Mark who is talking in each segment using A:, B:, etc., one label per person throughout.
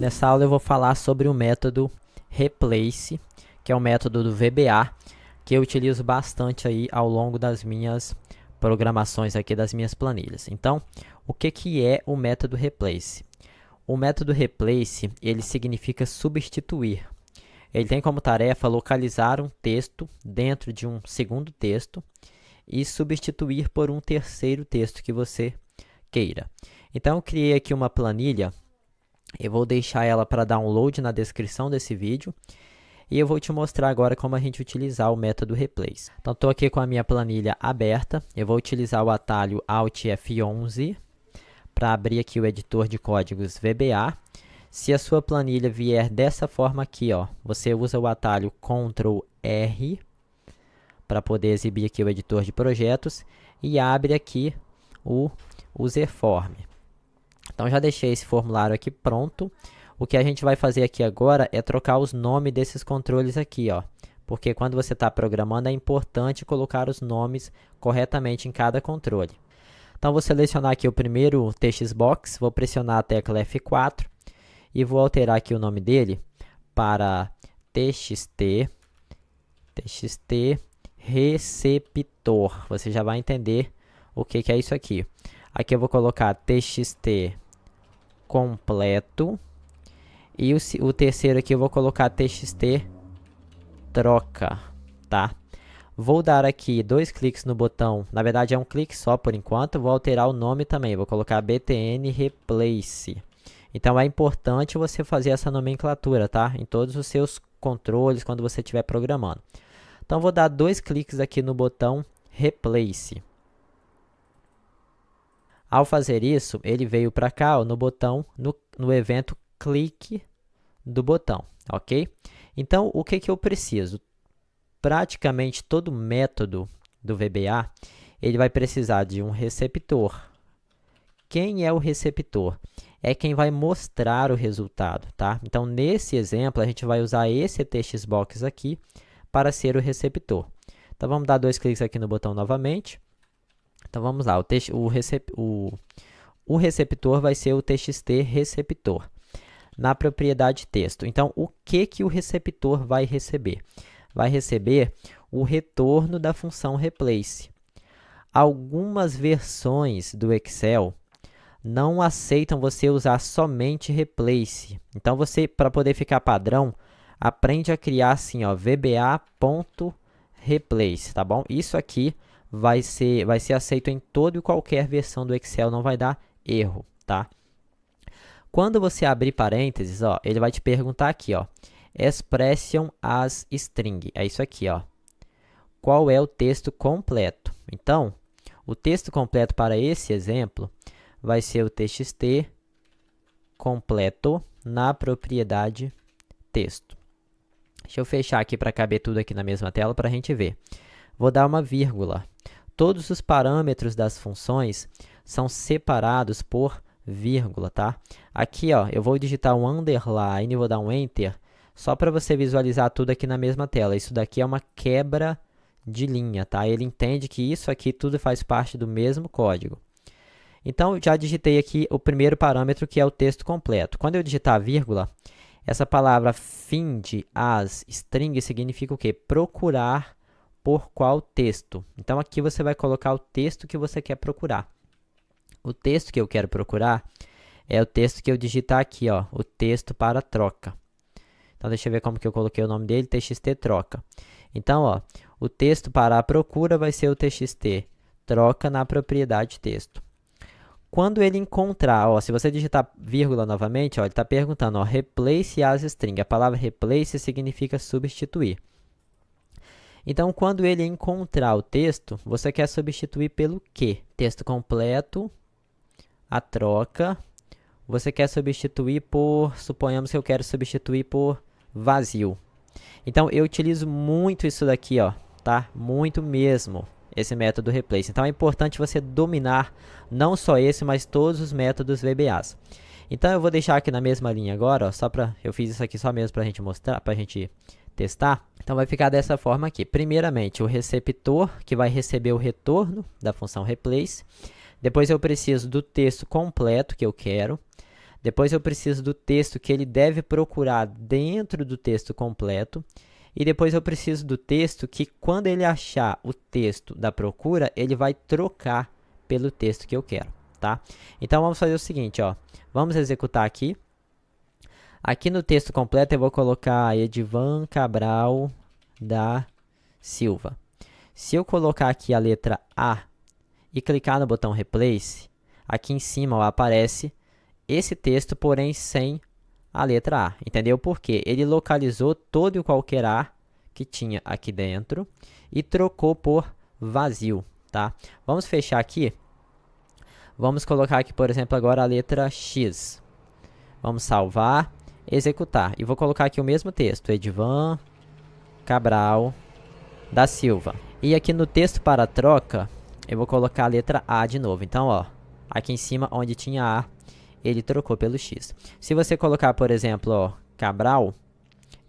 A: Nessa aula eu vou falar sobre o método replace, que é um método do VBA, que eu utilizo bastante aí ao longo das minhas programações aqui das minhas planilhas. Então, o que é o método replace? O método replace, ele significa substituir. Ele tem como tarefa localizar um texto dentro de um segundo texto e substituir por um terceiro texto que você queira. Então, eu criei aqui uma planilha. Eu vou deixar ela para download na descrição desse vídeo. E eu vou te mostrar agora como a gente utilizar o método replace. Então, estou aqui com a minha planilha aberta. Eu vou utilizar o atalho Alt F11 para abrir aqui o editor de códigos VBA. Se a sua planilha vier dessa forma aqui, ó, você usa o atalho Ctrl R para poder exibir aqui o editor de projetos e abre aqui o userform. Então, já deixei esse formulário aqui pronto. O que a gente vai fazer aqui agora é trocar os nomes desses controles aqui, ó. Porque quando você está programando é importante colocar os nomes corretamente em cada controle. Então, vou selecionar aqui o primeiro TXBox, vou pressionar a tecla F4 e vou alterar aqui o nome dele para TXT receptor. Você já vai entender o que é isso aqui. Aqui eu vou colocar TXT completo. E o terceiro aqui eu vou colocar TXT troca, tá? Vou dar aqui 2 cliques no botão, na verdade é um clique só por enquanto, vou alterar o nome também, vou colocar btn replace. Então é importante você fazer essa nomenclatura, tá? Em todos os seus controles quando você estiver programando. Então vou dar 2 cliques aqui no botão replace. Ao fazer isso, ele veio para cá, ó, no botão, no evento clique do botão, ok? Então, o que eu preciso? Praticamente todo método do VBA, ele vai precisar de um receptor. Quem é o receptor? É quem vai mostrar o resultado, tá? Então, nesse exemplo, a gente vai usar esse TXBox aqui para ser o receptor. Então, vamos dar 2 cliques aqui no botão novamente. Então, vamos lá. O receptor vai ser o TXT receptor na propriedade texto. Então, o que o receptor vai receber? Vai receber o retorno da função replace. Algumas versões do Excel não aceitam você usar somente replace. Então, você, para poder ficar padrão, aprende a criar assim, ó, vba.replace, tá bom? Isso aqui vai ser aceito em toda e qualquer versão do Excel, não vai dar erro, tá? Quando você abrir parênteses, ó, ele vai te perguntar aqui, ó, expression as string. É isso aqui, ó. Qual é o texto completo? Então, o texto completo para esse exemplo vai ser o txt completo na propriedade texto. Deixa eu fechar aqui para caber tudo aqui na mesma tela para a gente ver. Vou dar uma vírgula. Todos os parâmetros das funções são separados por vírgula, tá? Aqui, ó, eu vou digitar um underline e vou dar um enter, só para você visualizar tudo aqui na mesma tela. Isso daqui é uma quebra de linha, tá? Ele entende que isso aqui tudo faz parte do mesmo código. Então, já digitei aqui o primeiro parâmetro, que é o texto completo. Quando eu digitar vírgula, essa palavra find as string significa o quê? Procurar por qual texto. Então, aqui você vai colocar o texto que você quer procurar. O texto que eu quero procurar é o texto que eu digitar aqui, ó, o texto para troca. Então, deixa eu ver como que eu coloquei o nome dele, txt troca. Então, ó, o texto para a procura vai ser o txt troca na propriedade texto. Quando ele encontrar, ó, se você digitar vírgula novamente, ó, ele está perguntando, ó, replace as string. A palavra replace significa substituir. Então, quando ele encontrar o texto, você quer substituir pelo quê? Texto completo, a troca, você quer substituir por, suponhamos que eu quero substituir por vazio. Então, eu utilizo muito isso daqui, ó, tá? Muito mesmo, esse método replace. Então, é importante você dominar não só esse, mas todos os métodos VBAs. Então, eu vou deixar aqui na mesma linha agora, ó, eu fiz isso aqui só mesmo para a gente mostrar, para a gente testar. Então, vai ficar dessa forma aqui. Primeiramente, o receptor, que vai receber o retorno da função replace. Depois, eu preciso do texto completo que eu quero. Depois eu preciso do texto que ele deve procurar dentro do texto completo. E depois eu preciso do texto que, quando ele achar o texto da procura, ele vai trocar pelo texto que eu quero, tá? Então, vamos fazer o seguinte, ó. Vamos executar aqui. Aqui no texto completo eu vou colocar Edivan Cabral da Silva. Se eu colocar aqui a letra A e clicar no botão Replace, aqui em cima ó, aparece esse texto, porém sem a letra A. Entendeu por quê? Ele localizou todo e qualquer A que tinha aqui dentro e trocou por vazio, tá? Vamos fechar aqui. Vamos colocar aqui, por exemplo, agora a letra X. Vamos salvar, executar. E vou colocar aqui o mesmo texto, Edivan Cabral da Silva. E aqui no texto para troca, eu vou colocar a letra A de novo. Então, ó, aqui em cima, onde tinha A, ele trocou pelo X. Se você colocar, por exemplo, ó, Cabral,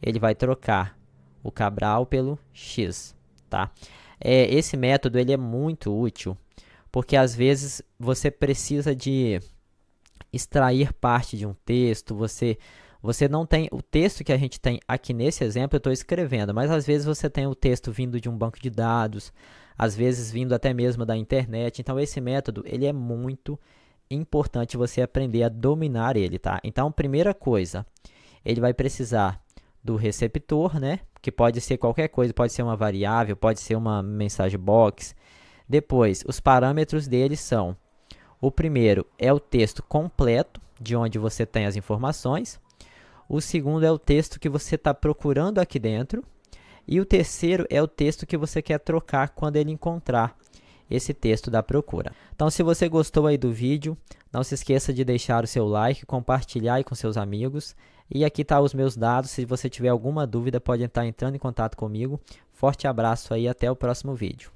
A: ele vai trocar o Cabral pelo X, tá? Esse método ele é muito útil, porque às vezes você precisa de extrair parte de um texto, você não tem o texto que a gente tem aqui nesse exemplo, eu estou escrevendo, mas às vezes você tem o texto vindo de um banco de dados, às vezes vindo até mesmo da internet. Então esse método ele é muito importante você aprender a dominar ele, tá? Então, primeira coisa, ele vai precisar do receptor, né? Que pode ser qualquer coisa, pode ser uma variável, pode ser uma mensagem box. Depois, os parâmetros dele são: o primeiro é o texto completo, de onde você tem as informações. O segundo é o texto que você está procurando aqui dentro. E o terceiro é o texto que você quer trocar quando ele encontrar esse texto da procura. Então, se você gostou aí do vídeo, não se esqueça de deixar o seu like, compartilhar aí com seus amigos. E aqui tá os meus dados, se você tiver alguma dúvida pode estar entrando em contato comigo. Forte abraço aí, até o próximo vídeo.